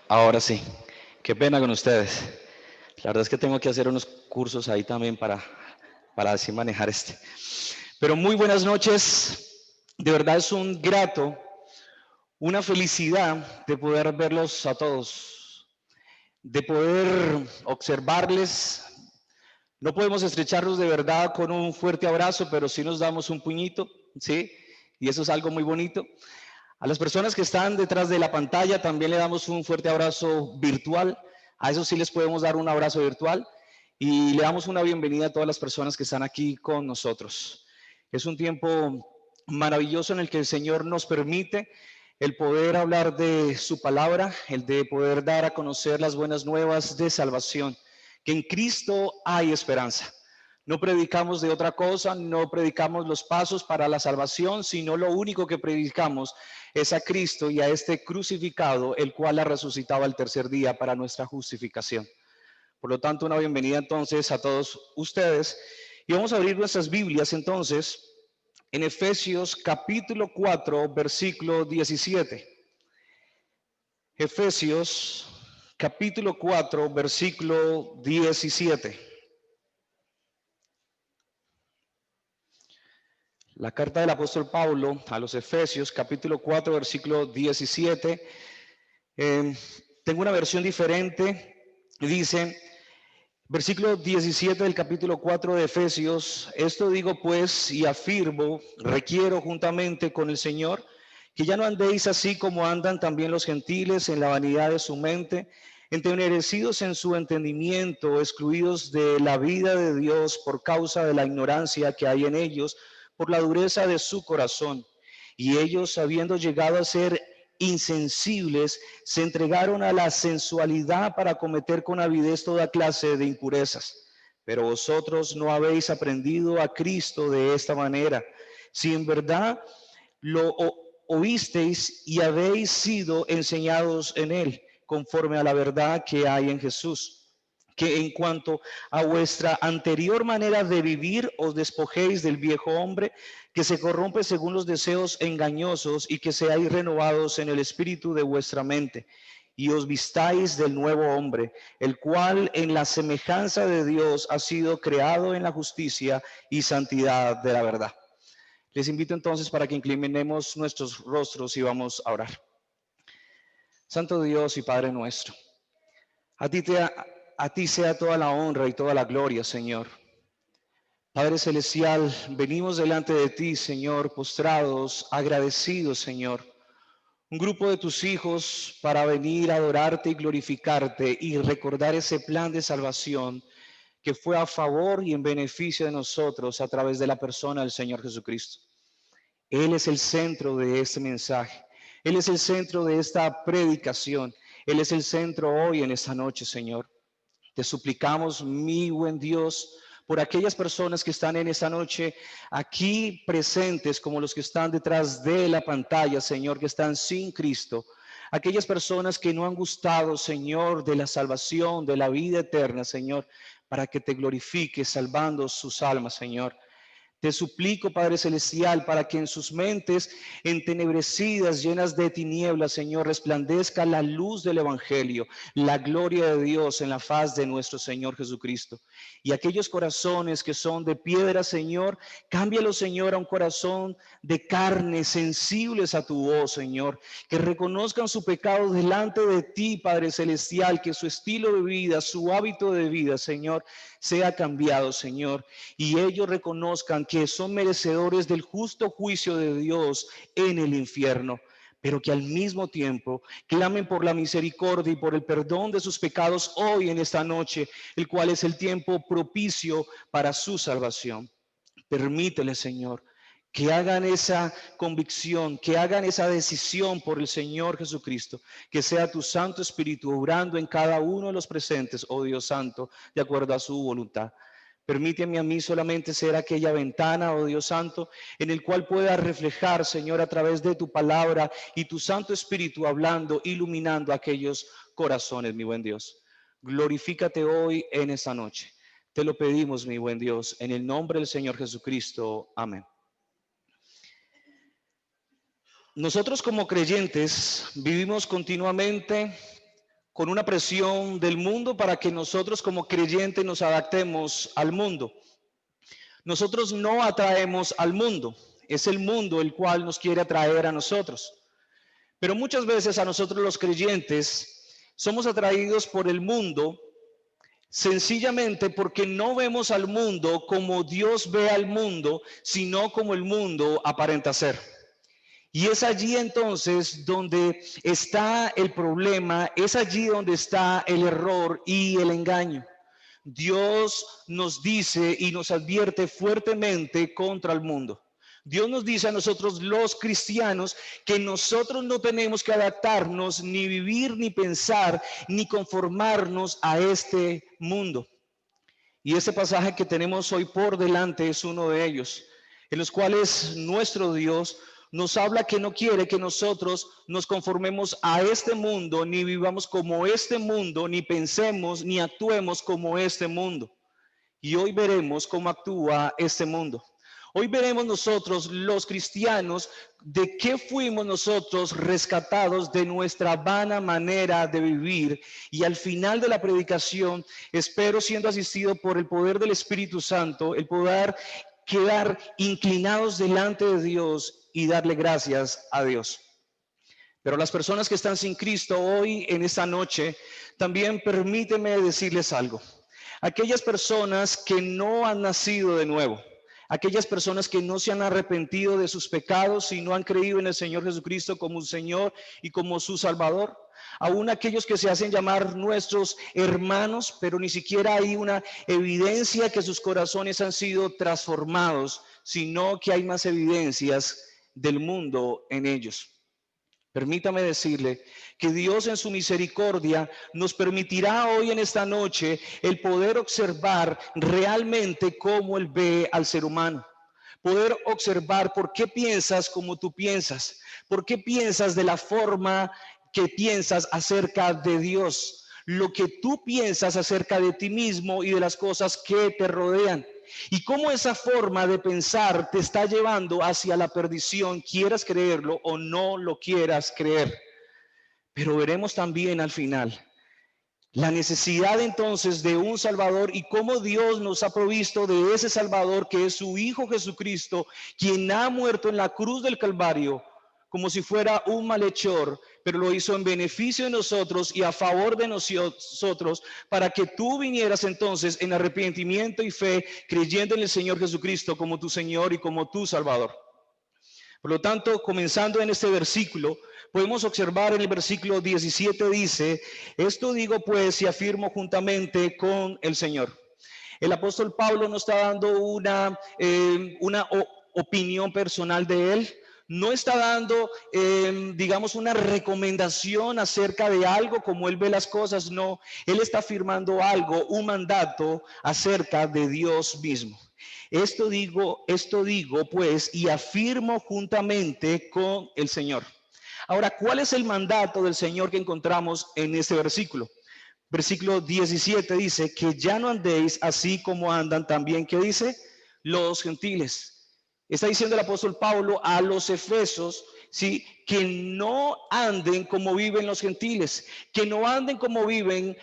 Ahora sí, qué pena con ustedes. La verdad es que tengo que hacer unos cursos ahí también para así manejar este. Pero muy buenas noches. De verdad es un grato, una felicidad de poder verlos a todos, de poder observarles. No podemos estrecharnos de verdad con un fuerte abrazo, pero sí nos damos un puñito, ¿sí? Y eso es algo muy bonito. A las personas que están detrás de la pantalla también le damos un fuerte abrazo virtual. A eso sí les podemos dar un abrazo virtual. Y le damos una bienvenida a todas las personas que están aquí con nosotros. Es un tiempo maravilloso en el que el Señor nos permite el poder hablar de su palabra, el de poder dar a conocer las buenas nuevas de salvación, que en Cristo hay esperanza. No predicamos de otra cosa, no predicamos los pasos para la salvación, sino lo único que predicamos es a Cristo y a este crucificado, el cual ha resucitado al tercer día para nuestra justificación. Por lo tanto, una bienvenida entonces a todos ustedes. Y vamos a abrir nuestras Biblias entonces en Efesios capítulo 4, versículo 17. Efesios capítulo 4, versículo 17. La carta del apóstol Pablo a los Efesios, capítulo 4, versículo 17. Tengo una versión diferente. Dice, versículo 17 del capítulo 4 de Efesios, esto digo pues y afirmo, requiero juntamente con el Señor, que ya no andéis así como andan también los gentiles en la vanidad de su mente, entenebrecidos en su entendimiento, excluidos de la vida de Dios por causa de la ignorancia que hay en ellos, por la dureza de su corazón. Y ellos, habiendo llegado a ser insensibles, se entregaron a la sensualidad para cometer con avidez toda clase de impurezas. Pero vosotros no habéis aprendido a Cristo de esta manera. Si en verdad lo oísteis y habéis sido enseñados en él, conforme a la verdad que hay en Jesús, que en cuanto a vuestra anterior manera de vivir os despojéis del viejo hombre que se corrompe según los deseos engañosos y que seáis renovados en el espíritu de vuestra mente y os vistáis del nuevo hombre, el cual en la semejanza de Dios ha sido creado en la justicia y santidad de la verdad. Les invito entonces para que inclinemos nuestros rostros y vamos a orar. Santo Dios y Padre nuestro, a ti sea toda la honra y toda la gloria, Señor. Padre Celestial, venimos delante de ti, Señor, postrados, agradecidos, Señor. Un grupo de tus hijos para venir a adorarte y glorificarte y recordar ese plan de salvación que fue a favor y en beneficio de nosotros a través de la persona del Señor Jesucristo. Él es el centro de este mensaje. Él es el centro de esta predicación. Él es el centro hoy en esta noche, Señor. Te suplicamos, mi buen Dios, por aquellas personas que están en esta noche aquí presentes, como los que están detrás de la pantalla, Señor, que están sin Cristo. Aquellas personas que no han gustado, Señor, de la salvación, de la vida eterna, Señor, para que te glorifiques salvando sus almas, Señor. Te suplico, Padre Celestial, para que en sus mentes entenebrecidas, llenas de tinieblas, Señor, resplandezca la luz del Evangelio, la gloria de Dios en la faz de nuestro Señor Jesucristo. Y aquellos corazones que son de piedra, Señor, cámbialos, Señor, a un corazón de carne, sensibles a tu voz, Señor, que reconozcan su pecado delante de ti, Padre Celestial, que su estilo de vida, su hábito de vida, Señor, sea cambiado, Señor, y ellos reconozcan que son merecedores del justo juicio de Dios en el infierno, pero que al mismo tiempo clamen por la misericordia y por el perdón de sus pecados hoy en esta noche, el cual es el tiempo propicio para su salvación. Permítele, Señor, que hagan esa convicción, que hagan esa decisión por el Señor Jesucristo, que sea tu Santo Espíritu obrando en cada uno de los presentes, oh Dios Santo, de acuerdo a su voluntad. Permíteme a mí solamente ser aquella ventana, oh Dios Santo, en el cual pueda reflejar, Señor, a través de tu palabra y tu Santo Espíritu hablando, iluminando aquellos corazones, mi buen Dios. Glorifícate hoy en esta noche. Te lo pedimos, mi buen Dios, en el nombre del Señor Jesucristo. Amén. Nosotros como creyentes vivimos continuamente con una presión del mundo para que nosotros como creyentes nos adaptemos al mundo. Nosotros no atraemos al mundo, es el mundo el cual nos quiere atraer a nosotros. Pero muchas veces a nosotros los creyentes somos atraídos por el mundo sencillamente porque no vemos al mundo como Dios ve al mundo, sino como el mundo aparenta ser. Y es allí entonces donde está el problema, es allí donde está el error y el engaño. Dios nos dice y nos advierte fuertemente contra el mundo. Dios nos dice a nosotros los cristianos que nosotros no tenemos que adaptarnos, ni vivir, ni pensar, ni conformarnos a este mundo. Y este pasaje que tenemos hoy por delante es uno de ellos, en los cuales nuestro Dios nos habla que no quiere que nosotros nos conformemos a este mundo, ni vivamos como este mundo, ni pensemos, ni actuemos como este mundo. Y hoy veremos cómo actúa este mundo. Hoy veremos nosotros, los cristianos, de qué fuimos nosotros rescatados de nuestra vana manera de vivir. Y al final de la predicación, espero, siendo asistido por el poder del Espíritu Santo, el poder quedar inclinados delante de Dios y darle gracias a Dios. Pero las personas que están sin Cristo hoy, en esta noche, también permíteme decirles algo. Aquellas personas que no han nacido de nuevo, aquellas personas que no se han arrepentido de sus pecados y no han creído en el Señor Jesucristo como un Señor y como su Salvador, aún aquellos que se hacen llamar nuestros hermanos, pero ni siquiera hay una evidencia que sus corazones han sido transformados, sino que hay más evidencias del mundo en ellos. Permítame decirle que Dios en su misericordia nos permitirá hoy en esta noche el poder observar realmente cómo Él ve al ser humano. Poder observar por qué piensas como tú piensas, por qué piensas de la forma que piensas acerca de Dios, lo que tú piensas acerca de ti mismo y de las cosas que te rodean. Y cómo esa forma de pensar te está llevando hacia la perdición, quieras creerlo o no lo quieras creer. Pero veremos también al final la necesidad entonces de un Salvador y cómo Dios nos ha provisto de ese Salvador que es su Hijo Jesucristo, quien ha muerto en la cruz del Calvario como si fuera un malhechor, pero lo hizo en beneficio de nosotros y a favor de nosotros, para que tú vinieras entonces en arrepentimiento y fe, creyendo en el Señor Jesucristo como tu Señor y como tu Salvador. Por lo tanto, comenzando en este versículo, podemos observar en el versículo 17 dice, esto digo pues y afirmo juntamente con el Señor. El apóstol Pablo no está dando una opinión personal de él, no está dando, digamos, una recomendación acerca de algo como él ve las cosas, no, él está afirmando algo, un mandato acerca de Dios mismo. Esto digo pues y afirmo juntamente con el Señor. Ahora, ¿cuál es el mandato del Señor que encontramos en este versículo? Versículo 17 dice que ya no andéis así como andan también, ¿qué dice? Los gentiles. Está diciendo el apóstol Pablo a los efesios, ¿sí? Que no anden como viven los gentiles, que no anden como viven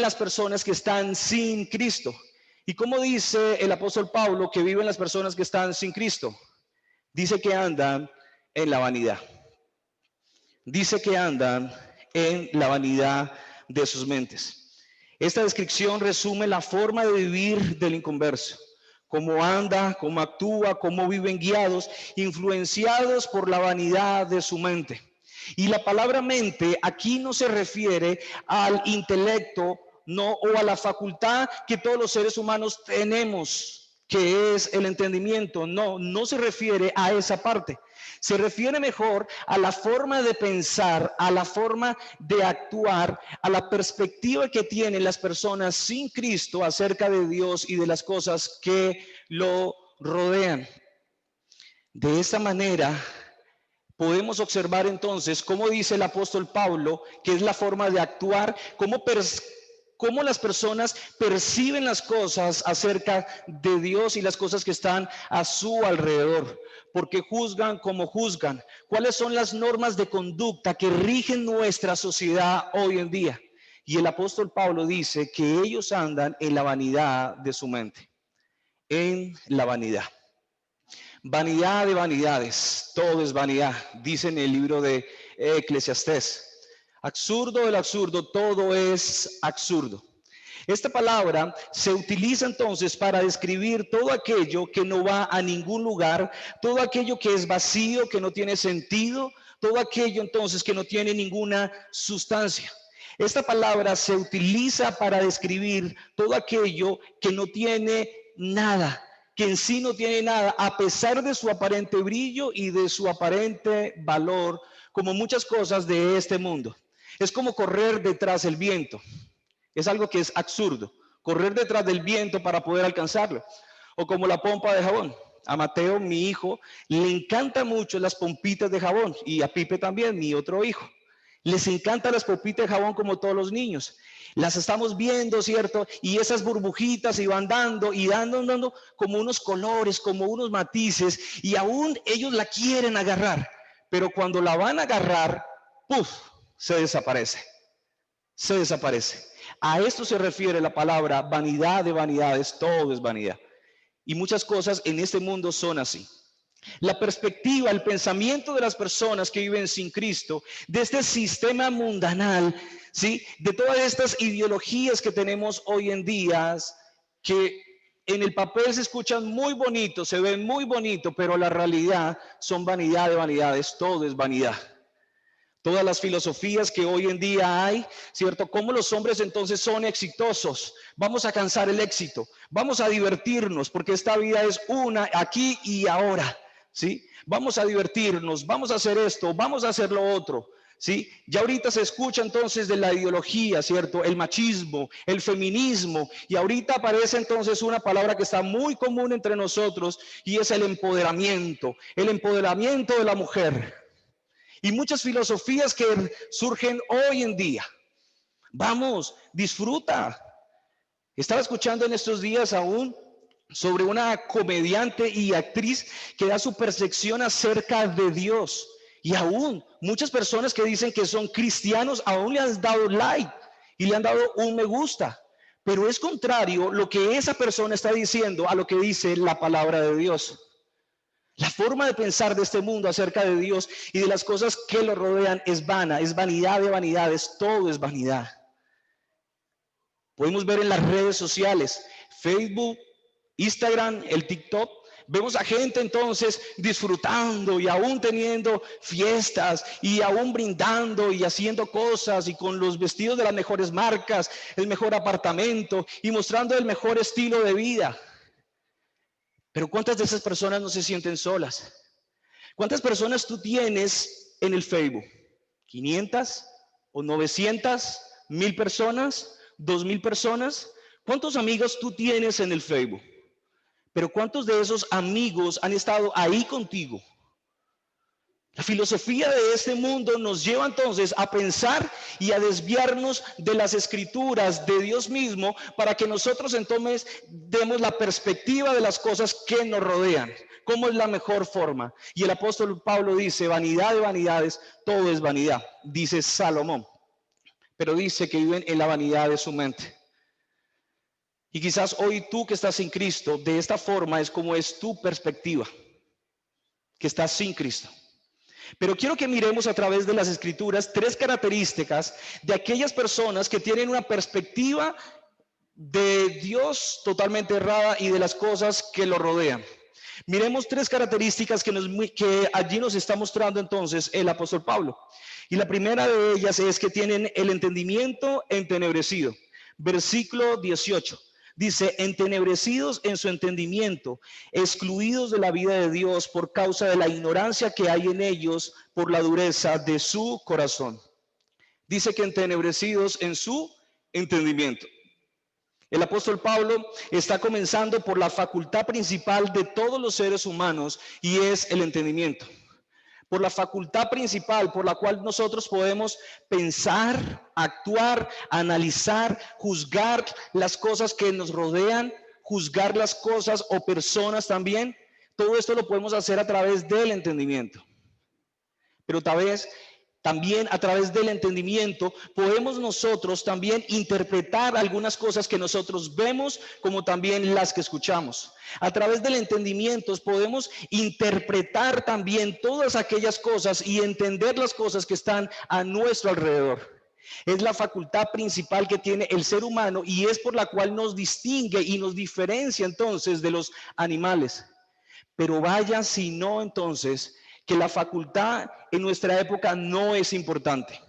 las personas que están sin Cristo. ¿Y cómo dice el apóstol Pablo que viven las personas que están sin Cristo? Dice que andan en la vanidad. Dice que andan en la vanidad de sus mentes. Esta descripción resume la forma de vivir del inconverso. Cómo anda, cómo actúa, cómo viven guiados, influenciados por la vanidad de su mente. Y la palabra mente aquí no se refiere al intelecto, no, o a la facultad que todos los seres humanos tenemos, que es el entendimiento. No, no se refiere a esa parte. Se refiere mejor a la forma de pensar, a la forma de actuar, a la perspectiva que tienen las personas sin Cristo acerca de Dios y de las cosas que lo rodean. De esta manera podemos observar entonces cómo dice el apóstol Pablo, que es la forma de actuar, cómo las personas perciben las cosas acerca de Dios y las cosas que están a su alrededor, porque juzgan como juzgan. ¿Cuáles son las normas de conducta que rigen nuestra sociedad hoy en día? Y el apóstol Pablo dice que ellos andan en la vanidad de su mente, en la vanidad. Vanidad de vanidades, todo es vanidad, dice en el libro de Eclesiastés. Absurdo del absurdo, todo es absurdo. Esta palabra se utiliza entonces para describir todo aquello que no va a ningún lugar, todo aquello que es vacío, que no tiene sentido, todo aquello entonces que no tiene ninguna sustancia. Esta palabra se utiliza para describir todo aquello que no tiene nada, que en sí no tiene nada, a pesar de su aparente brillo y de su aparente valor, como muchas cosas de este mundo. Es como correr detrás del viento. Es algo que es absurdo, correr detrás del viento para poder alcanzarlo. O como la pompa de jabón. A Mateo, mi hijo, le encantan mucho las pompitas de jabón. Y a Pipe también, mi otro hijo. Les encantan las pompitas de jabón como todos los niños. Las estamos viendo, ¿cierto? Y esas burbujitas y van dando y dando como unos colores, como unos matices. Y aún ellos la quieren agarrar. Pero cuando la van a agarrar, ¡puf!, se desaparece. Se desaparece. A esto se refiere la palabra vanidad de vanidades, todo es vanidad. Y muchas cosas en este mundo son así. La perspectiva, el pensamiento de las personas que viven sin Cristo, de este sistema mundanal, ¿sí?, de todas estas ideologías que tenemos hoy en día, que en el papel se escuchan muy bonitos, se ven muy bonitos, pero la realidad son vanidad de vanidades, todo es vanidad. Todas las filosofías que hoy en día hay, ¿cierto? Cómo los hombres entonces son exitosos. Vamos a alcanzar el éxito, vamos a divertirnos, porque esta vida es una, aquí y ahora, ¿sí? Vamos a divertirnos, vamos a hacer esto, vamos a hacer lo otro, ¿sí? Ya ahorita se escucha entonces de la ideología, ¿cierto? El machismo, el feminismo, y ahorita aparece entonces una palabra que está muy común entre nosotros, y es el empoderamiento de la mujer. Y muchas filosofías que surgen hoy en día. Vamos, disfruta. Estaba escuchando en estos días aún sobre una comediante y actriz que da su percepción acerca de Dios. Y aún muchas personas que dicen que son cristianos aún le han dado like y le han dado un me gusta. Pero es contrario lo que esa persona está diciendo a lo que dice la palabra de Dios. La forma de pensar de este mundo acerca de Dios y de las cosas que lo rodean es vana, es vanidad de vanidades, todo es vanidad. Podemos ver en las redes sociales, Facebook, Instagram, el TikTok, vemos a gente entonces disfrutando y aún teniendo fiestas y aún brindando y haciendo cosas y con los vestidos de las mejores marcas, el mejor apartamento y mostrando el mejor estilo de vida. Pero ¿cuántas de esas personas no se sienten solas? ¿Cuántas personas tú tienes en el Facebook? ¿500 o 900? ¿1000 personas? ¿2000 personas? ¿Cuántos amigos tú tienes en el Facebook? Pero ¿cuántos de esos amigos han estado ahí contigo? La filosofía de este mundo nos lleva entonces a pensar y a desviarnos de las escrituras de Dios mismo para que nosotros entonces demos la perspectiva de las cosas que nos rodean. ¿Cómo es la mejor forma? Y el apóstol Pablo dice, vanidad de vanidades, todo es vanidad, dice Salomón. Pero dice que viven en la vanidad de su mente. Y quizás hoy tú que estás sin Cristo, de esta forma es como es tu perspectiva, que estás sin Cristo. Pero quiero que miremos a través de las escrituras 3 características de aquellas personas que tienen una perspectiva de Dios totalmente errada y de las cosas que lo rodean. Miremos 3 características que allí nos está mostrando entonces el apóstol Pablo. Y la primera de ellas es que tienen el entendimiento entenebrecido. Versículo 18. Dice, entenebrecidos en su entendimiento, excluidos de la vida de Dios por causa de la ignorancia que hay en ellos por la dureza de su corazón. Dice que entenebrecidos en su entendimiento. El apóstol Pablo está comenzando por la facultad principal de todos los seres humanos y es el entendimiento. Por la facultad principal por la cual nosotros podemos pensar, actuar, analizar, juzgar las cosas que nos rodean, juzgar las cosas o personas también. Todo esto lo podemos hacer a través del entendimiento. Pero tal vez También a través del entendimiento podemos nosotros también interpretar algunas cosas que nosotros vemos como también las que escuchamos. A través del entendimiento podemos interpretar también todas aquellas cosas y entender las cosas que están a nuestro alrededor. Es la facultad principal que tiene el ser humano y es por la cual nos distingue y nos diferencia entonces de los animales. Pero vaya si no entonces que la facultad en nuestra época no es importante.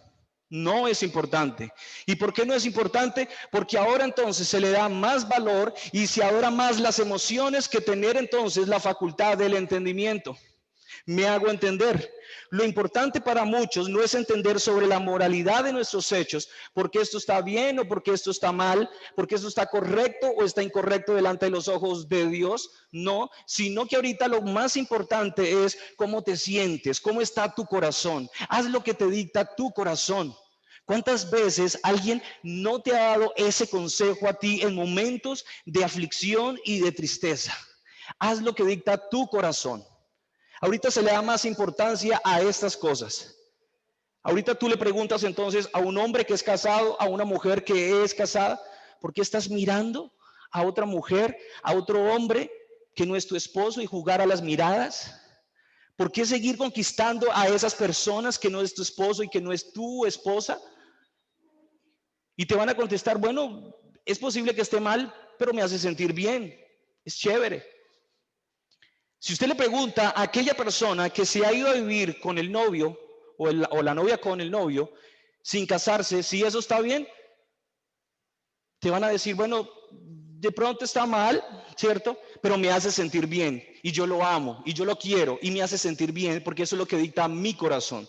No es importante. ¿Y por qué no es importante? Porque ahora entonces se le da más valor y se adora más las emociones que tener entonces la facultad del entendimiento. Me hago entender. Lo importante para muchos no es entender sobre la moralidad de nuestros hechos, porque esto está bien o porque esto está mal, porque esto está correcto o está incorrecto delante de los ojos de Dios. No, sino que ahorita lo más importante es cómo te sientes, cómo está tu corazón. Haz lo que te dicta tu corazón. ¿Cuántas veces alguien no te ha dado ese consejo a ti en momentos de aflicción y de tristeza? Haz lo que dicta tu corazón. Ahorita se le da más importancia a estas cosas. Ahorita tú le preguntas entonces a un hombre que es casado, a una mujer que es casada, ¿por qué estás mirando a otra mujer, a otro hombre que no es tu esposo y jugar a las miradas? ¿Por qué seguir conquistando a esas personas que no es tu esposo y que no es tu esposa? Y te van a contestar, bueno, es posible que esté mal, pero me hace sentir bien, es chévere. Si usted le pregunta a aquella persona que se ha ido a vivir con el novio o la novia con el novio sin casarse, si eso está bien, te van a decir, bueno, de pronto está mal, ¿cierto? Pero me hace sentir bien y yo lo amo y yo lo quiero y me hace sentir bien porque eso es lo que dicta mi corazón.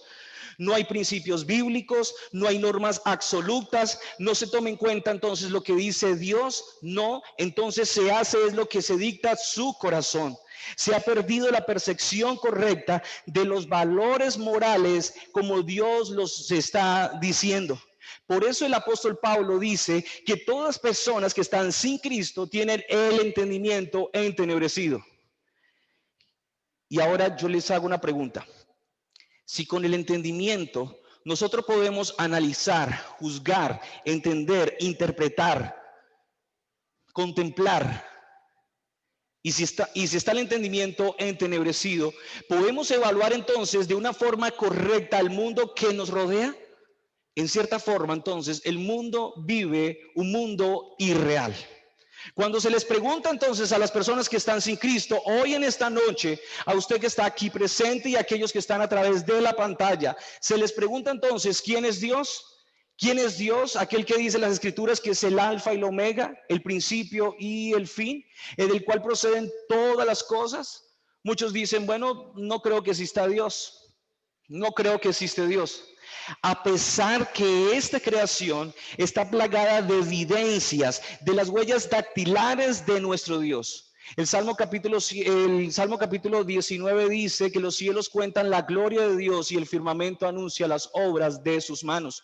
No hay principios bíblicos, no hay normas absolutas, no se toma en cuenta entonces lo que dice Dios, no, entonces se hace es lo que se dicta su corazón. Se ha perdido la percepción correcta de los valores morales como Dios los está diciendo. Por eso el apóstol Pablo dice que todas personas que están sin Cristo tienen el entendimiento entenebrecido. Y ahora yo les hago una pregunta. Si con el entendimiento nosotros podemos analizar, juzgar, entender, interpretar, contemplar, y si está el entendimiento entenebrecido, podemos evaluar entonces de una forma correcta el mundo que nos rodea. En cierta forma, entonces, el mundo vive un mundo irreal. Cuando se les pregunta entonces a las personas que están sin Cristo, hoy en esta noche, a usted que está aquí presente y a aquellos que están a través de la pantalla, se les pregunta entonces, ¿quién es Dios? ¿Quién es Dios? Aquel que dice en las escrituras que es el alfa y el omega, el principio y el fin, del cual proceden todas las cosas. Muchos dicen, bueno, no creo que exista Dios, no creo que existe Dios. A pesar que esta creación está plagada de evidencias, de las huellas dactilares de nuestro Dios. El Salmo capítulo 19 dice que los cielos cuentan la gloria de Dios y el firmamento anuncia las obras de sus manos.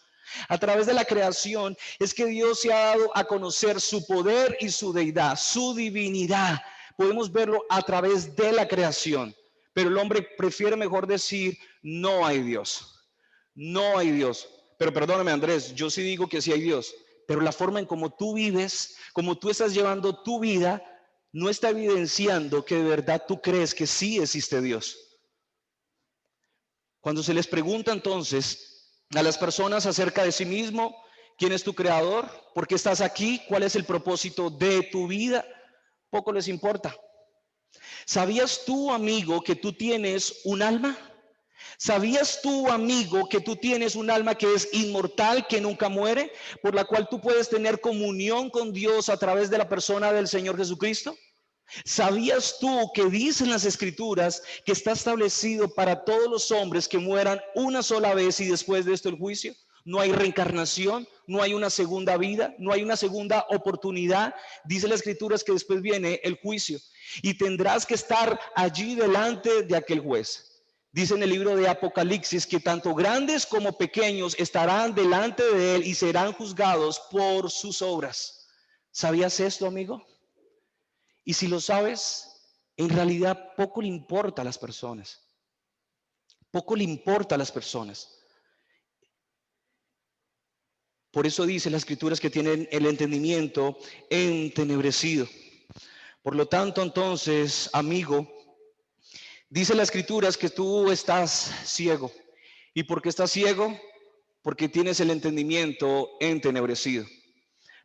A través de la creación es que Dios se ha dado a conocer su poder y su deidad, su divinidad. Podemos verlo a través de la creación, pero el hombre prefiere mejor decir no hay Dios. No hay Dios. Pero perdóname, Andrés, yo sí digo que sí hay Dios, pero la forma en cómo tú vives, como tú estás llevando tu vida, no está evidenciando que de verdad tú crees que sí existe Dios. Cuando se les pregunta entonces a las personas acerca de sí mismo, ¿quién es tu creador? ¿Por qué estás aquí? ¿Cuál es el propósito de tu vida? Poco les importa. ¿Sabías tú, amigo, que tú tienes un alma? ¿Sabías tú, amigo, que tú tienes un alma que es inmortal, que nunca muere, por la cual tú puedes tener comunión con Dios a través de la persona del Señor Jesucristo? ¿Sabías tú que dicen las escrituras que está establecido para todos los hombres que mueran una sola vez y después de esto el juicio? No hay reencarnación, no hay una segunda vida, no hay una segunda oportunidad. Dice las escrituras que después viene el juicio y tendrás que estar allí delante de aquel juez. Dice en el libro de Apocalipsis que tanto grandes como pequeños estarán delante de él y serán juzgados por sus obras. ¿Sabías esto, amigo? Y si lo sabes, en realidad poco le importa a las personas. Poco le importa a las personas. Por eso dice las escrituras que tienen el entendimiento entenebrecido. Por lo tanto, entonces, amigo, dice las escrituras que tú estás ciego. ¿Y por qué estás ciego? Porque tienes el entendimiento entenebrecido.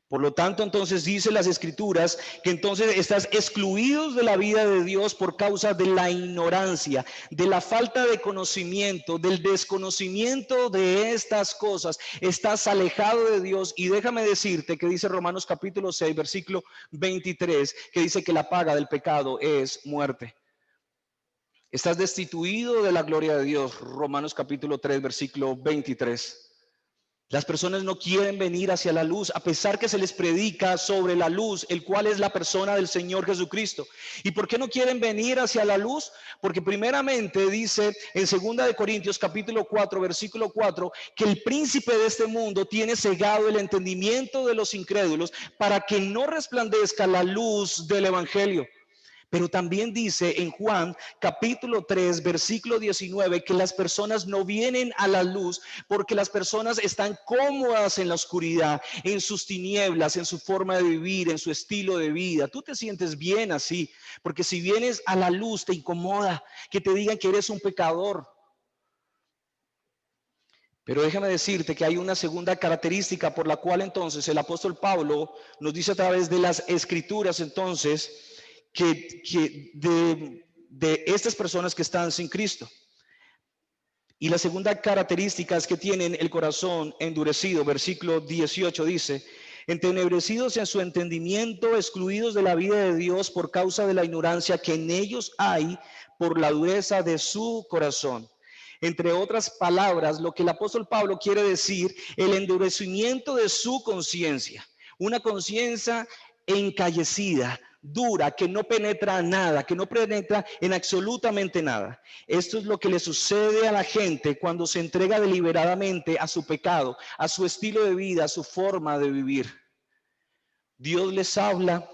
Por lo tanto, entonces dice las escrituras que entonces estás excluidos de la vida de Dios por causa de la ignorancia, de la falta de conocimiento, del desconocimiento de estas cosas. Estás alejado de Dios y déjame decirte que dice Romanos capítulo 6, versículo 23, que dice que la paga del pecado es muerte. Estás destituido de la gloria de Dios. Romanos capítulo 3, versículo 23. Las personas no quieren venir hacia la luz, a pesar que se les predica sobre la luz, el cual es la persona del Señor Jesucristo. ¿Y por qué no quieren venir hacia la luz? Porque primeramente dice en 2 de Corintios capítulo 4, versículo 4, que el príncipe de este mundo tiene cegado el entendimiento de los incrédulos para que no resplandezca la luz del evangelio. Pero también dice en Juan capítulo 3 versículo 19 que las personas no vienen a la luz porque las personas están cómodas en la oscuridad, en sus tinieblas, en su forma de vivir, en su estilo de vida. Tú te sientes bien así, porque si vienes a la luz te incomoda que te digan que eres un pecador. Pero déjame decirte que hay una segunda característica por la cual entonces el apóstol Pablo nos dice a través de las escrituras entonces que de estas personas que están sin Cristo. Y la segunda característica es que tienen el corazón endurecido. Versículo 18 dice: entenebrecidos en su entendimiento, excluidos de la vida de Dios por causa de la ignorancia que en ellos hay por la dureza de su corazón. Entre otras palabras, lo que el apóstol Pablo quiere decir, el endurecimiento de su conciencia, una conciencia encallecida, dura, que no penetra nada, que no penetra en absolutamente nada. Esto es lo que le sucede a la gente cuando se entrega deliberadamente a su pecado, a su estilo de vida, a su forma de vivir. Dios les habla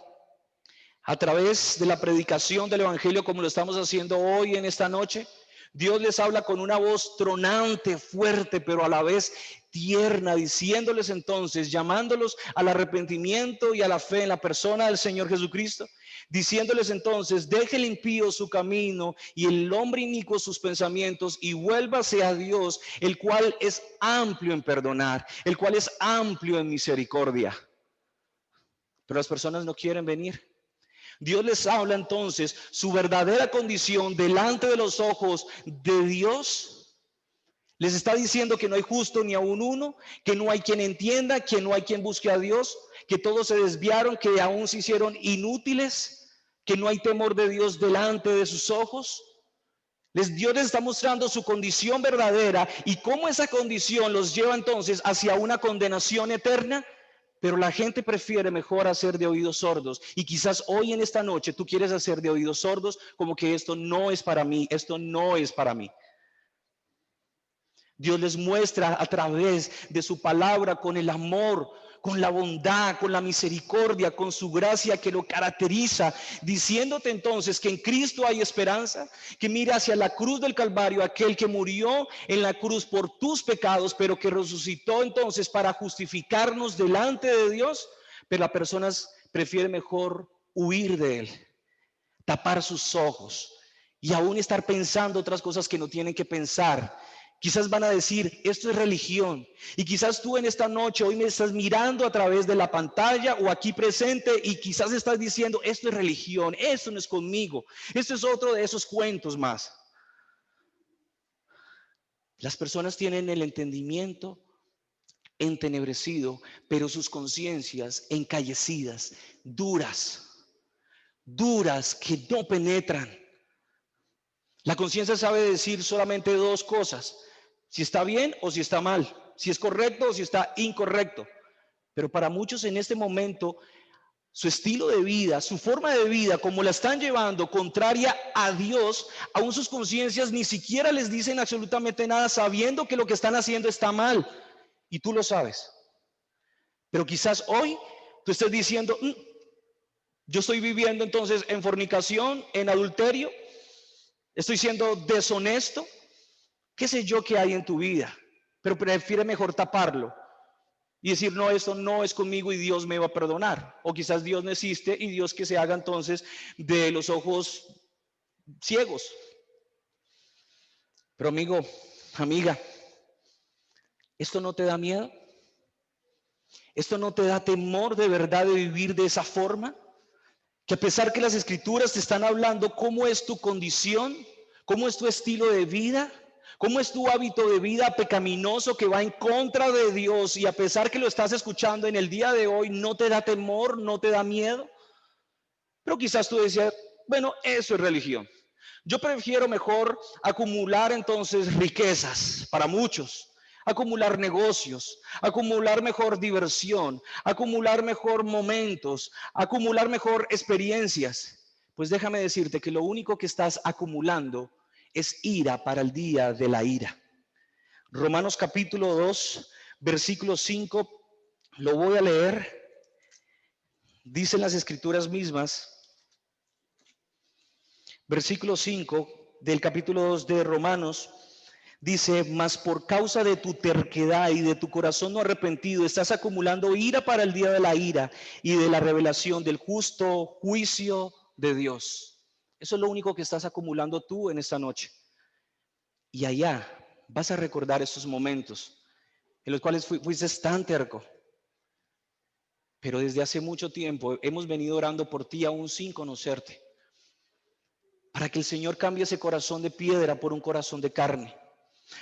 a través de la predicación del evangelio, como lo estamos haciendo hoy en esta noche. Dios les habla con una voz tronante, fuerte, pero a la vez tierna, diciéndoles entonces, llamándolos al arrepentimiento y a la fe en la persona del Señor Jesucristo, diciéndoles entonces, deje el impío su camino y el hombre inicuo sus pensamientos y vuélvase a Dios, el cual es amplio en perdonar, el cual es amplio en misericordia. Pero las personas no quieren venir. Dios les habla entonces su verdadera condición delante de los ojos de Dios. Les está diciendo que no hay justo ni aún uno, que no hay quien entienda, que no hay quien busque a Dios, que todos se desviaron, que aún se hicieron inútiles, que no hay temor de Dios delante de sus ojos. Dios les está mostrando su condición verdadera y cómo esa condición los lleva entonces hacia una condenación eterna. Pero la gente prefiere mejor hacer de oídos sordos. Y quizás hoy en esta noche tú quieres hacer de oídos sordos como que esto no es para mí, esto no es para mí. Dios les muestra a través de su palabra con el amor, con la bondad, con la misericordia, con su gracia que lo caracteriza, diciéndote entonces que en Cristo hay esperanza, que mira hacia la cruz del Calvario, aquel que murió en la cruz por tus pecados, pero que resucitó entonces para justificarnos delante de Dios. Pero las personas prefieren mejor huir de él, tapar sus ojos y aún estar pensando otras cosas que no tienen que pensar. Quizás van a decir, esto es religión. Y quizás tú en esta noche, hoy me estás mirando a través de la pantalla o aquí presente y quizás estás diciendo, esto es religión, esto no es conmigo. Esto es otro de esos cuentos más. Las personas tienen el entendimiento entenebrecido, pero sus conciencias encallecidas, duras que no penetran. La conciencia sabe decir solamente dos cosas: si está bien o si está mal, si es correcto o si está incorrecto. Pero para muchos en este momento, su estilo de vida, su forma de vida, como la están llevando contraria a Dios, aún sus conciencias ni siquiera les dicen absolutamente nada, sabiendo que lo que están haciendo está mal. Y tú lo sabes. Pero quizás hoy tú estés diciendo, yo estoy viviendo entonces en fornicación, en adulterio, estoy siendo deshonesto. Qué sé yo qué hay en tu vida, pero prefiere mejor taparlo y decir, no, esto no es conmigo y Dios me va a perdonar. O quizás Dios no existe y Dios que se haga entonces de los ojos ciegos. Pero amigo, amiga, ¿esto no te da miedo? ¿Esto no te da temor de verdad de vivir de esa forma? Que a pesar que las escrituras te están hablando cómo es tu condición, cómo es tu estilo de vida, cómo es tu hábito de vida pecaminoso que va en contra de Dios, y a pesar que lo estás escuchando en el día de hoy, no te da temor, no te da miedo. Pero quizás tú decías, bueno, eso es religión. Yo prefiero mejor acumular entonces riquezas para muchos, acumular negocios, acumular mejor diversión, acumular mejor momentos, acumular mejor experiencias. Pues déjame decirte que lo único que estás acumulando es ira para el día de la ira. Romanos capítulo 2, versículo 5, lo voy a leer. Dicen las escrituras mismas, versículo 5 del capítulo 2 de Romanos, dice, mas por causa de tu terquedad y de tu corazón no arrepentido, estás acumulando ira para el día de la ira y de la revelación del justo juicio de Dios. Eso es lo único que estás acumulando tú en esta noche. Y allá vas a recordar esos momentos en los cuales fuiste tan terco. Pero desde hace mucho tiempo hemos venido orando por ti aún sin conocerte, para que el Señor cambie ese corazón de piedra por un corazón de carne,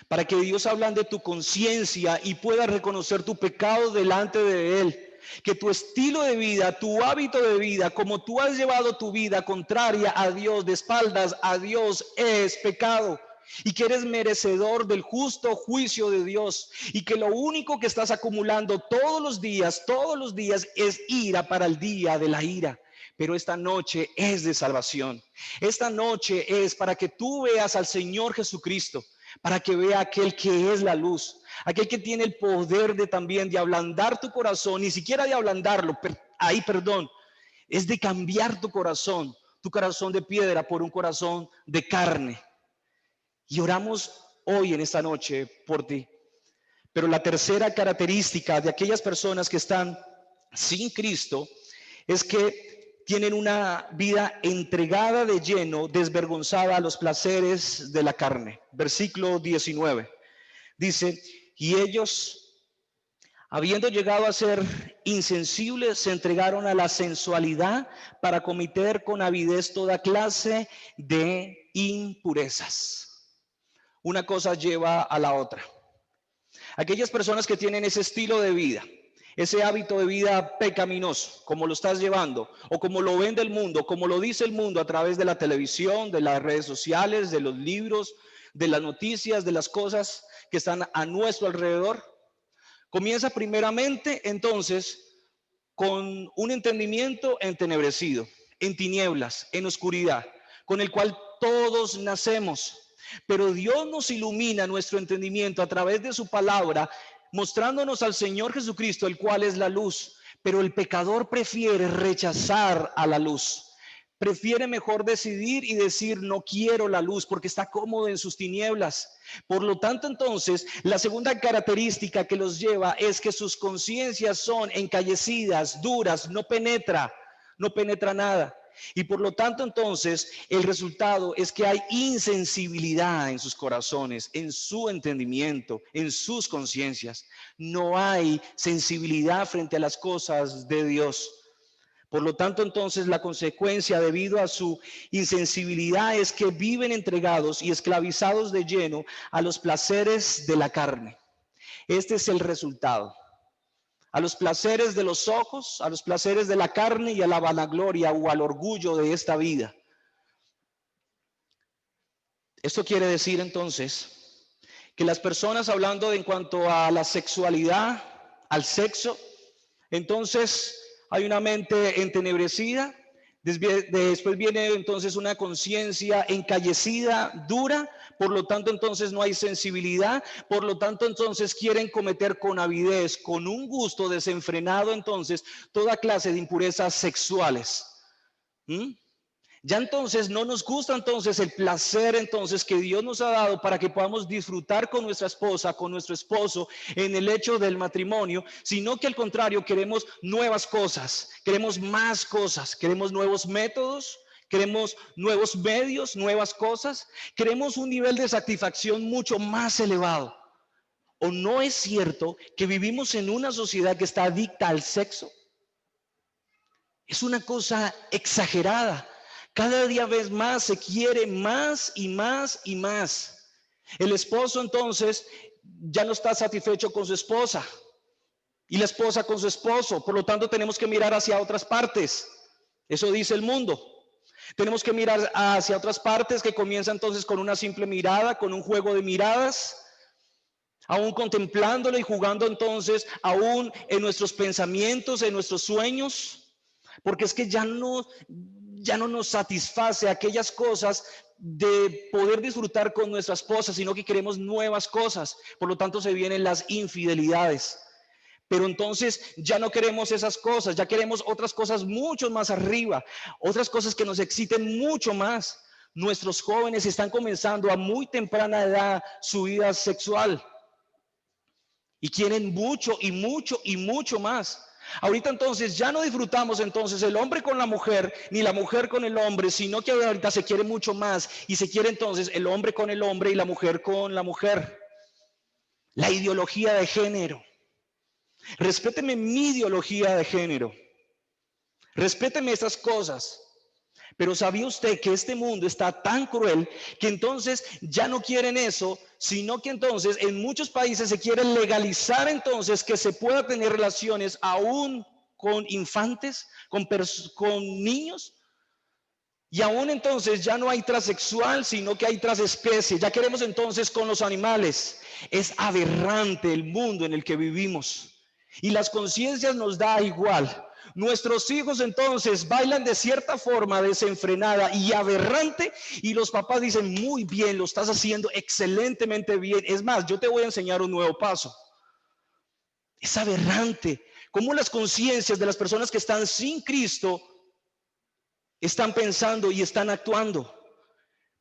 para que Dios hablando de tu conciencia y pueda reconocer tu pecado delante de Él, que tu estilo de vida, tu hábito de vida, como tú has llevado tu vida contraria a Dios, de espaldas a Dios, es pecado, y que eres merecedor del justo juicio de Dios, y que lo único que estás acumulando todos los días es ira para el día de la ira. Pero esta noche es de salvación. Esta noche es para que tú veas al Señor Jesucristo, para que vea aquel que es la luz, aquel que tiene el poder de también de ablandar tu corazón, ni siquiera de ablandarlo, es de cambiar tu corazón de piedra por un corazón de carne. Y oramos hoy en esta noche por ti. Pero la tercera característica de aquellas personas que están sin Cristo es que tienen una vida entregada de lleno, desvergonzada a los placeres de la carne. Versículo 19. Dice, y ellos, habiendo llegado a ser insensibles, se entregaron a la sensualidad para cometer con avidez toda clase de impurezas. Una cosa lleva a la otra. Aquellas personas que tienen ese estilo de vida, ese hábito de vida pecaminoso, como lo estás llevando, o como lo vende el mundo, como lo dice el mundo a través de la televisión, de las redes sociales, de los libros, de las noticias, de las cosas que están a nuestro alrededor, comienza primeramente entonces con un entendimiento entenebrecido, en tinieblas, en oscuridad, con el cual todos nacemos. Pero Dios nos ilumina nuestro entendimiento a través de su palabra, mostrándonos al Señor Jesucristo, el cual es la luz. Pero el pecador prefiere rechazar a la luz. Prefiere mejor decidir y decir, no quiero la luz, porque está cómodo en sus tinieblas. Por lo tanto, entonces, la segunda característica que los lleva es que sus conciencias son encallecidas, duras, no penetra nada. Y por lo tanto, entonces, el resultado es que hay insensibilidad en sus corazones, en su entendimiento, en sus conciencias. No hay sensibilidad frente a las cosas de Dios. Por lo tanto, entonces, la consecuencia debido a su insensibilidad es que viven entregados y esclavizados de lleno a los placeres de la carne. Este es el resultado. A los placeres de los ojos, a los placeres de la carne y a la vanagloria o al orgullo de esta vida. Esto quiere decir entonces que las personas, hablando en cuanto a la sexualidad, al sexo, entonces hay una mente entenebrecida, después viene entonces una conciencia encallecida, dura, por lo tanto entonces no hay sensibilidad, por lo tanto entonces quieren cometer con avidez, con un gusto desenfrenado entonces toda clase de impurezas sexuales. Ya entonces no nos gusta entonces el placer entonces que Dios nos ha dado para que podamos disfrutar con nuestra esposa, con nuestro esposo en el hecho del matrimonio, sino que al contrario queremos nuevas cosas, queremos más cosas, queremos nuevos métodos, queremos nuevos medios, nuevas cosas, queremos un nivel de satisfacción mucho más elevado. ¿O no es cierto que vivimos en una sociedad que está adicta al sexo? Es una cosa exagerada. Cada día vez más se quiere más y más y más. El esposo entonces ya no está satisfecho con su esposa y la esposa con su esposo. Por lo tanto, tenemos que mirar hacia otras partes. Eso dice el mundo. Tenemos que mirar hacia otras partes que comienza entonces con una simple mirada, con un juego de miradas, aún contemplándolo y jugando entonces aún en nuestros pensamientos, en nuestros sueños, porque es que ya no nos satisface aquellas cosas de poder disfrutar con nuestra esposa, sino que queremos nuevas cosas. Por lo tanto, se vienen las infidelidades. Pero entonces ya no queremos esas cosas, ya queremos otras cosas mucho más arriba, otras cosas que nos exciten mucho más. Nuestros jóvenes están comenzando a muy temprana edad su vida sexual y quieren mucho y mucho y mucho más. Ahorita entonces ya no disfrutamos entonces el hombre con la mujer ni la mujer con el hombre, sino que ahorita se quiere mucho más y se quiere entonces el hombre con el hombre y la mujer con la mujer. La ideología de género. Respéteme mi ideología de género. Respéteme estas cosas. Pero ¿sabía usted que este mundo está tan cruel que entonces ya no quieren eso, sino que entonces en muchos países se quiere legalizar entonces que se pueda tener relaciones aún con infantes, con niños? Y aún entonces ya no hay transexual, sino que hay transespecie. Ya queremos entonces con los animales. Es aberrante el mundo en el que vivimos. Y las conciencias nos da igual. Nuestros hijos entonces bailan de cierta forma desenfrenada y aberrante y los papás dicen, muy bien, lo estás haciendo excelentemente bien. Es más, yo te voy a enseñar un nuevo paso. Es aberrante cómo las conciencias de las personas que están sin Cristo están pensando y están actuando.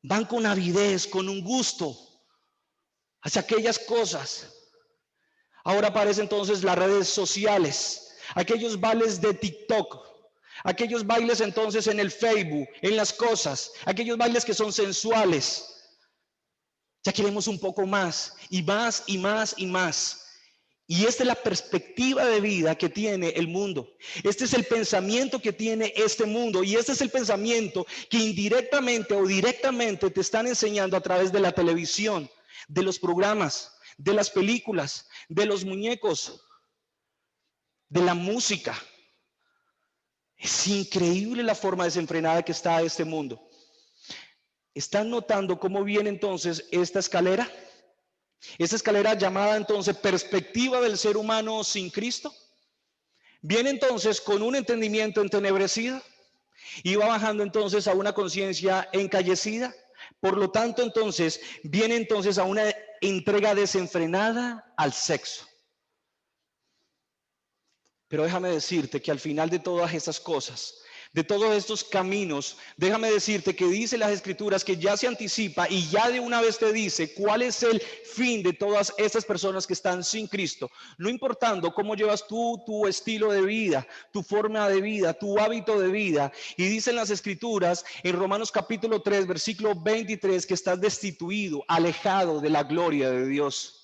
Van con avidez, con un gusto hacia aquellas cosas. Ahora aparecen entonces las redes sociales, aquellos bailes de TikTok, aquellos bailes entonces en el Facebook, en las cosas, aquellos bailes que son sensuales. Ya queremos un poco más y más y más y más. Y esta es la perspectiva de vida que tiene el mundo. Este es el pensamiento que tiene este mundo. Y este es el pensamiento que indirectamente o directamente te están enseñando a través de la televisión, de los programas, de las películas, de los muñecos, de la música. Es increíble la forma desenfrenada que está este mundo. ¿Están notando cómo viene entonces esta escalera? Esta escalera llamada entonces perspectiva del ser humano sin Cristo, viene entonces con un entendimiento entenebrecido y va bajando entonces a una conciencia encallecida. Por lo tanto, entonces, viene entonces a una entrega desenfrenada al sexo. Pero déjame decirte que al final de todas estas cosas, de todos estos caminos, déjame decirte que dice las Escrituras que ya se anticipa y ya de una vez te dice cuál es el fin de todas estas personas que están sin Cristo. No importando cómo llevas tú tu estilo de vida, tu forma de vida, tu hábito de vida. Y dicen las Escrituras en Romanos capítulo 3, versículo 23, que estás destituido, alejado de la gloria de Dios.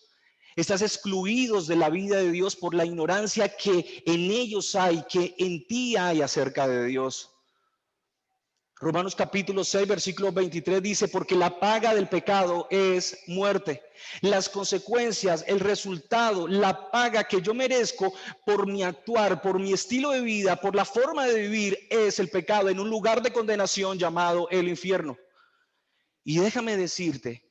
Estás excluidos de la vida de Dios por la ignorancia que en ellos hay, que en ti hay acerca de Dios. Romanos capítulo 6, versículo 23 dice, porque la paga del pecado es muerte. Las consecuencias, el resultado, la paga que yo merezco por mi actuar, por mi estilo de vida, por la forma de vivir, es el pecado en un lugar de condenación llamado el infierno. Y déjame decirte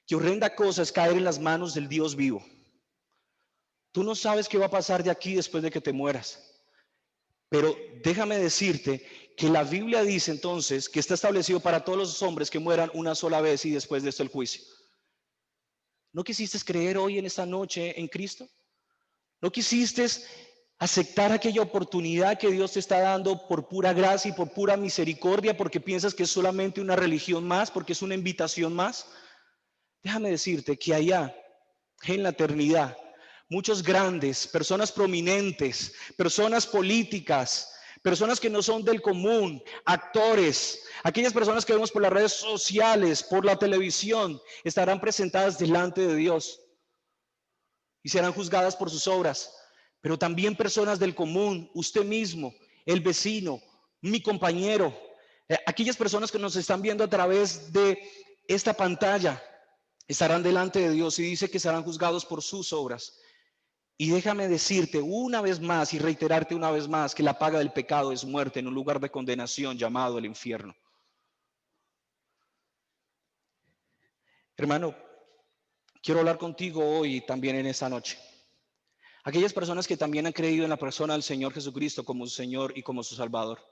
que horrenda cosa es caer en las manos del Dios vivo. Tú no sabes qué va a pasar de aquí después de que te mueras. Pero déjame decirte que la Biblia dice entonces que está establecido para todos los hombres que mueran una sola vez y después de esto el juicio. ¿No quisiste creer hoy en esta noche en Cristo? ¿No quisiste Aceptar aquella oportunidad que Dios te está dando por pura gracia y por pura misericordia, porque piensas que es solamente una religión más, porque es una invitación más. Déjame decirte que allá, en la eternidad, muchos grandes, personas prominentes, personas políticas, personas que no son del común, actores, aquellas personas que vemos por las redes sociales, por la televisión, estarán presentadas delante de Dios y serán juzgadas por sus obras. Pero también personas del común, usted mismo, el vecino, mi compañero, aquellas personas que nos están viendo a través de esta pantalla, estarán delante de Dios y dice que serán juzgados por sus obras. Y déjame decirte una vez más y reiterarte una vez más que la paga del pecado es muerte en un lugar de condenación llamado el infierno. Hermano, quiero hablar contigo hoy y también en esta noche. Aquellas personas que también han creído en la persona del Señor Jesucristo como su Señor y como su Salvador.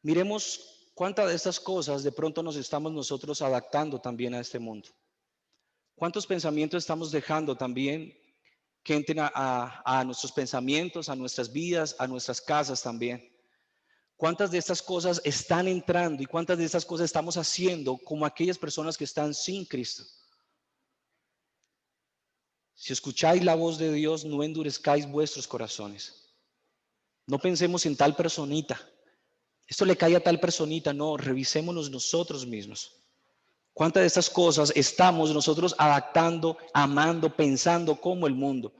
Miremos cuántas de estas cosas de pronto nos estamos nosotros adaptando también a este mundo. ¿Cuántos pensamientos estamos dejando también que entren a nuestros pensamientos, a nuestras vidas, a nuestras casas también? ¿Cuántas de estas cosas están entrando y cuántas de estas cosas estamos haciendo como aquellas personas que están sin Cristo? Si escucháis la voz de Dios, no endurezcáis vuestros corazones. No pensemos en tal personita. Esto le cae a tal personita. No, revisémonos nosotros mismos. ¿Cuántas de estas cosas estamos nosotros adaptando, amando, pensando como el mundo?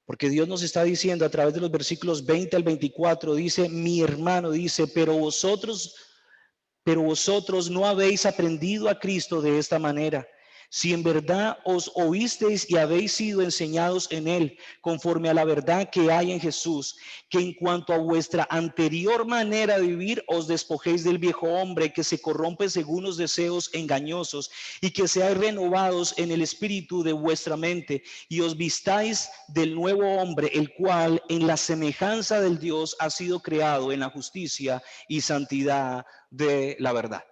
Porque Dios nos está diciendo a través de los versículos 20 al 24, dice, mi hermano, dice, pero vosotros no habéis aprendido a Cristo de esta manera. Si en verdad os oísteis y habéis sido enseñados en él, conforme a la verdad que hay en Jesús, que en cuanto a vuestra anterior manera de vivir, os despojéis del viejo hombre que se corrompe según los deseos engañosos, y que seáis renovados en el espíritu de vuestra mente, y os vistáis del nuevo hombre, el cual en la semejanza del Dios ha sido creado en la justicia y santidad de la verdad.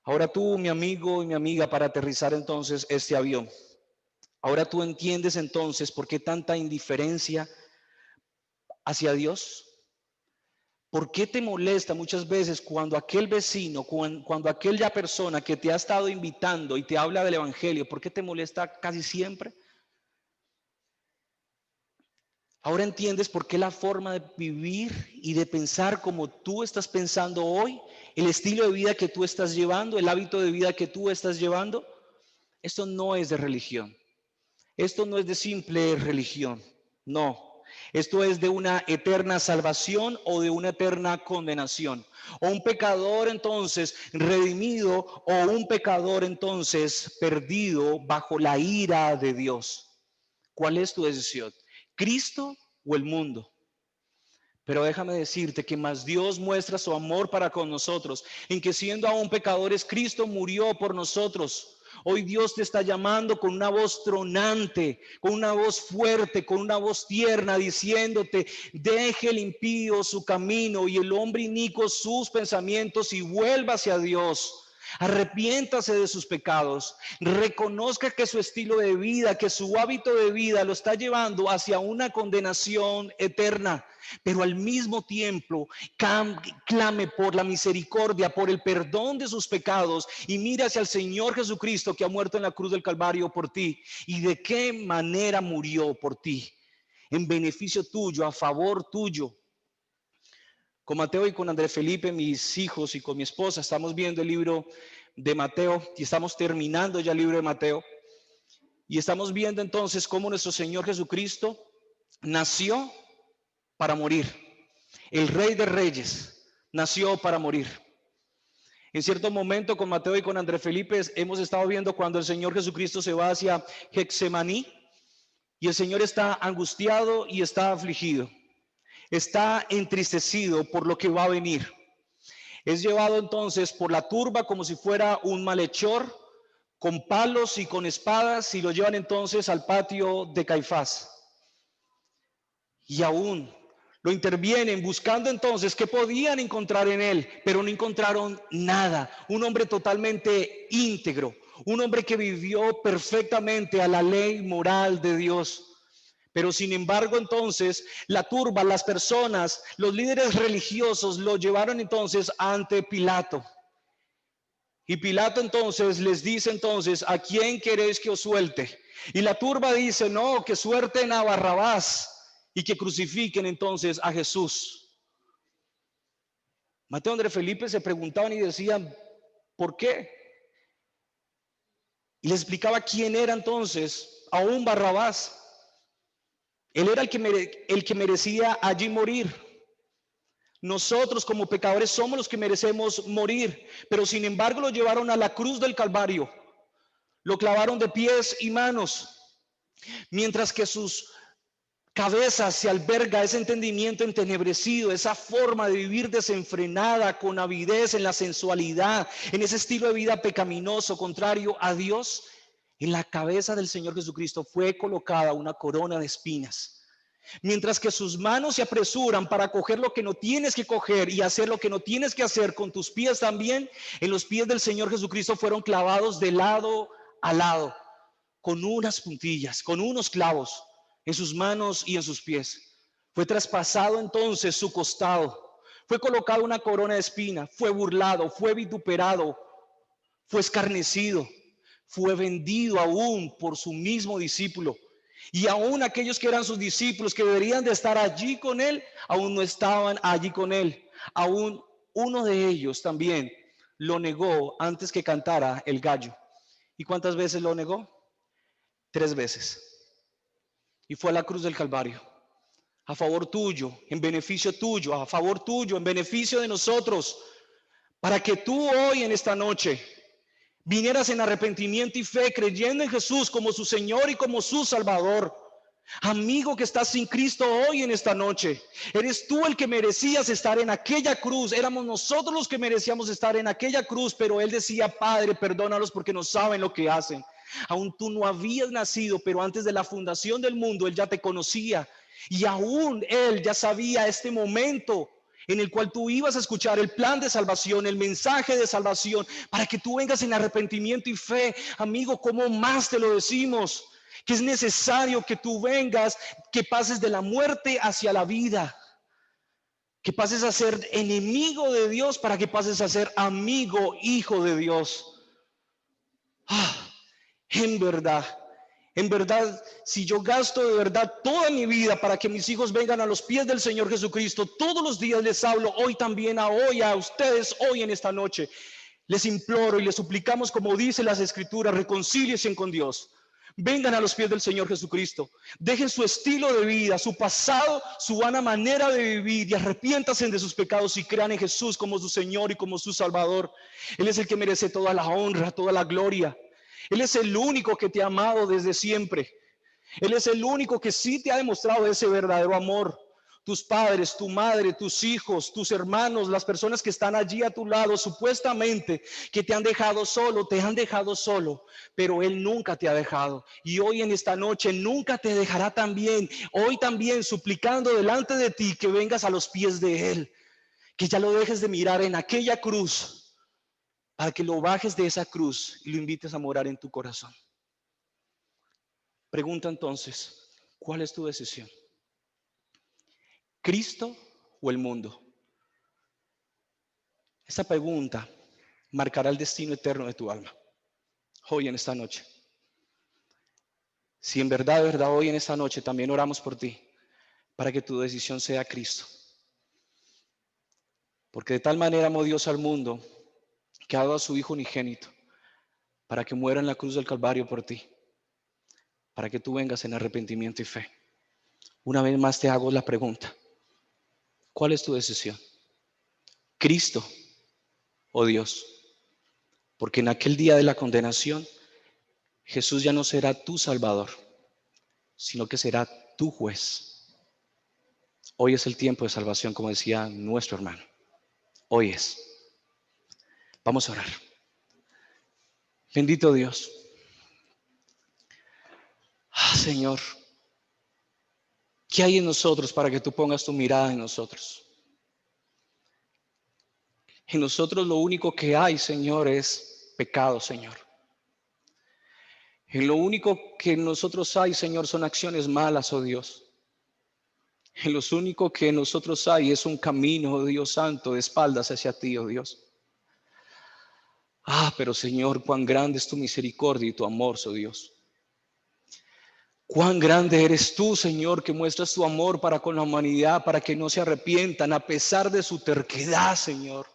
Ahora tú, mi amigo y mi amiga, para aterrizar entonces este avión, ahora tú entiendes entonces por qué tanta indiferencia hacia Dios. ¿Por qué te molesta muchas veces cuando aquel vecino, cuando aquella persona que te ha estado invitando y te habla del evangelio, por qué te molesta casi siempre? Ahora entiendes por qué la forma de vivir y de pensar como tú estás pensando hoy, el estilo de vida que tú estás llevando, el hábito de vida que tú estás llevando, esto no es de religión. Esto no es de simple religión, no. Esto es de una eterna salvación o de una eterna condenación. O un pecador entonces redimido o un pecador entonces perdido bajo la ira de Dios. ¿Cuál es tu decisión? ¿Cristo o el mundo? Pero déjame decirte que más Dios muestra su amor para con nosotros, en que siendo aún pecadores, Cristo murió por nosotros. Hoy Dios te está llamando con una voz tronante, con una voz fuerte, con una voz tierna, diciéndote, deje el impío su camino y el hombre inicuo sus pensamientos y vuelva hacia Dios. Arrepiéntase de sus pecados, reconozca que su estilo de vida, que su hábito de vida lo está llevando hacia una condenación eterna, pero al mismo tiempo clame por la misericordia, por el perdón de sus pecados y mire hacia el Señor Jesucristo que ha muerto en la cruz del Calvario por ti. ¿Y de qué manera murió por ti? En beneficio tuyo, a favor tuyo. Con Mateo y con Andrés Felipe, mis hijos, y con mi esposa, estamos viendo el libro de Mateo y estamos terminando ya el libro de Mateo. Y estamos viendo entonces cómo nuestro Señor Jesucristo nació para morir. El Rey de Reyes nació para morir. En cierto momento con Mateo y con Andrés Felipe hemos estado viendo cuando el Señor Jesucristo se va hacia Getsemaní y el Señor está angustiado y está afligido. Está entristecido por lo que va a venir. Es llevado entonces por la turba como si fuera un malhechor, con palos y con espadas, y lo llevan entonces al patio de Caifás. Y aún lo intervienen buscando entonces qué podían encontrar en él, pero no encontraron nada. Un hombre totalmente íntegro, un hombre que vivió perfectamente a la ley moral de Dios. Pero sin embargo, entonces, la turba, las personas, los líderes religiosos lo llevaron entonces ante Pilato. Y Pilato entonces les dice entonces, ¿a quién queréis que os suelte? Y la turba dice, no, que suelten a Barrabás y que crucifiquen entonces a Jesús. Mateo, André, Felipe se preguntaban y decían, ¿por qué? Y les explicaba quién era entonces aún Barrabás. Él era el que merecía allí morir. Nosotros como pecadores somos los que merecemos morir, pero sin embargo lo llevaron a la cruz del Calvario, lo clavaron de pies y manos, mientras que sus cabezas se alberga ese entendimiento entenebrecido, esa forma de vivir desenfrenada, con avidez en la sensualidad, en ese estilo de vida pecaminoso, contrario a Dios. En la cabeza del Señor Jesucristo fue colocada una corona de espinas. Mientras que sus manos se apresuran para coger lo que no tienes que coger y hacer lo que no tienes que hacer con tus pies también, en los pies del Señor Jesucristo fueron clavados de lado a lado, con unas puntillas, con unos clavos en sus manos y en sus pies. Fue traspasado entonces su costado, fue colocada una corona de espina, fue burlado, fue vituperado, fue escarnecido, fue vendido aún por su mismo discípulo. Y aún aquellos que eran sus discípulos, que deberían de estar allí con él, aún no estaban allí con él. Aún uno de ellos también lo negó antes que cantara el gallo. ¿Y cuántas veces lo negó? 3 veces. Y fue a la cruz del Calvario, a favor tuyo, en beneficio tuyo, a favor tuyo, en beneficio de nosotros, para que tú hoy en esta noche vinieras en arrepentimiento y fe, creyendo en Jesús como su Señor y como su Salvador. Amigo que estás sin Cristo hoy en esta noche, eres tú el que merecías estar en aquella cruz. Éramos nosotros los que merecíamos estar en aquella cruz, pero Él decía, Padre, perdónalos porque no saben lo que hacen. Aún tú no habías nacido, pero antes de la fundación del mundo Él ya te conocía, y aún Él ya sabía este momento en el cual tú ibas a escuchar el plan de salvación, el mensaje de salvación, para que tú vengas en arrepentimiento y fe. Amigo, ¿cómo más te lo decimos? Que es necesario que tú vengas, que pases de la muerte hacia la vida, que pases a ser enemigo de Dios para que pases a ser amigo, hijo de Dios. En verdad, si yo gasto de verdad toda mi vida para que mis hijos vengan a los pies del Señor Jesucristo, todos los días les hablo, hoy también a ustedes, hoy en esta noche, les imploro y les suplicamos, como dice las Escrituras, reconcíliense con Dios. Vengan a los pies del Señor Jesucristo, dejen su estilo de vida, su pasado, su vana manera de vivir, y arrepiéntanse de sus pecados y crean en Jesús como su Señor y como su Salvador. Él es el que merece toda la honra, toda la gloria. Él es el único que te ha amado desde siempre. Él es el único que sí te ha demostrado ese verdadero amor. Tus padres, tu madre, tus hijos, tus hermanos, las personas que están allí a tu lado, supuestamente que te han dejado solo, pero Él nunca te ha dejado. Y hoy en esta noche nunca te dejará también. Hoy también suplicando delante de ti que vengas a los pies de Él, que ya lo dejes de mirar en aquella cruz, para que lo bajes de esa cruz y lo invites a morar en tu corazón. Pregunta entonces, ¿cuál es tu decisión? ¿Cristo o el mundo? Esta pregunta marcará el destino eterno de tu alma, hoy en esta noche. Si en verdad, hoy en esta noche también oramos por ti, para que tu decisión sea Cristo. Porque de tal manera amó Dios al mundo, que ha dado a su Hijo unigénito, para que muera en la cruz del Calvario por ti, para que tú vengas en arrepentimiento y fe. Una vez más te hago la pregunta, ¿cuál es tu decisión? ¿Cristo o Dios? Porque en aquel día de la condenación, Jesús ya no será tu Salvador, sino que será tu juez. Hoy es el tiempo de salvación, como decía nuestro hermano. Hoy es. Vamos a orar. Bendito Dios. Señor, ¿qué hay en nosotros para que tú pongas tu mirada en nosotros? En nosotros lo único que hay, Señor, es pecado, Señor. En lo único que en nosotros hay, Señor, son acciones malas, oh Dios. En lo único que en nosotros hay es un camino, oh Dios santo, de espaldas hacia ti, oh Dios. Pero Señor, cuán grande es tu misericordia y tu amor, oh Dios. Cuán grande eres tú, Señor, que muestras tu amor para con la humanidad, para que no se arrepientan a pesar de su terquedad, Señor.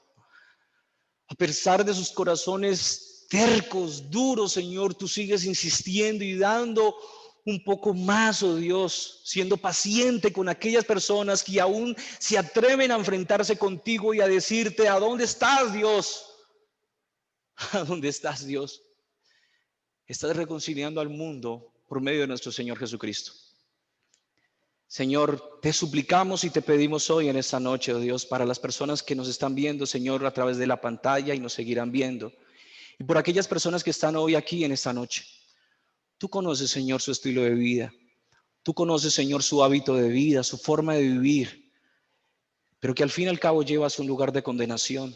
A pesar de sus corazones tercos, duros, Señor, tú sigues insistiendo y dando un poco más, oh Dios, siendo paciente con aquellas personas que aún se atreven a enfrentarse contigo y a decirte: ¿a dónde estás, Dios? ¿A dónde estás, Dios? Estás reconciliando al mundo por medio de nuestro Señor Jesucristo. Señor, te suplicamos y te pedimos hoy en esta noche, oh Dios, para las personas que nos están viendo, Señor, a través de la pantalla y nos seguirán viendo. Y por aquellas personas que están hoy aquí en esta noche. Tú conoces, Señor, su estilo de vida. Tú conoces, Señor, su hábito de vida, su forma de vivir, pero que al fin y al cabo llevas a un lugar de condenación.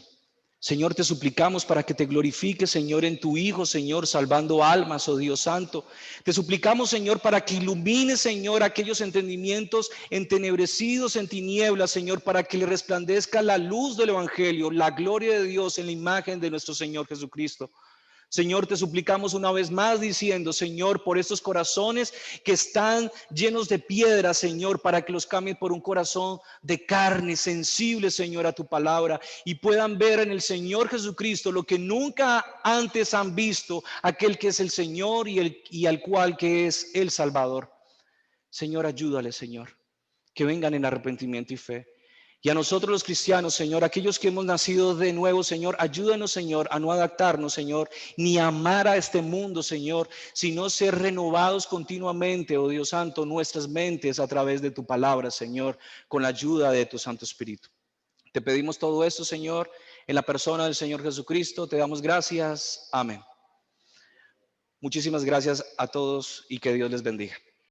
Señor, te suplicamos para que te glorifiques, Señor, en tu Hijo, Señor, salvando almas, oh Dios santo. Te suplicamos, Señor, para que ilumines, Señor, aquellos entendimientos entenebrecidos en tinieblas, Señor, para que le resplandezca la luz del Evangelio, la gloria de Dios en la imagen de nuestro Señor Jesucristo. Señor, te suplicamos una vez más diciendo, Señor, por estos corazones que están llenos de piedra, Señor, para que los cambien por un corazón de carne, sensible, Señor, a tu palabra, y puedan ver en el Señor Jesucristo lo que nunca antes han visto, aquel que es el Señor y al cual que es el Salvador. Señor, ayúdale, Señor, que vengan en arrepentimiento y fe. Y a nosotros los cristianos, Señor, aquellos que hemos nacido de nuevo, Señor, ayúdanos, Señor, a no adaptarnos, Señor, ni amar a este mundo, Señor, sino ser renovados continuamente, oh Dios Santo, nuestras mentes a través de tu palabra, Señor, con la ayuda de tu Santo Espíritu. Te pedimos todo esto, Señor, en la persona del Señor Jesucristo. Te damos gracias. Amén. Muchísimas gracias a todos y que Dios les bendiga.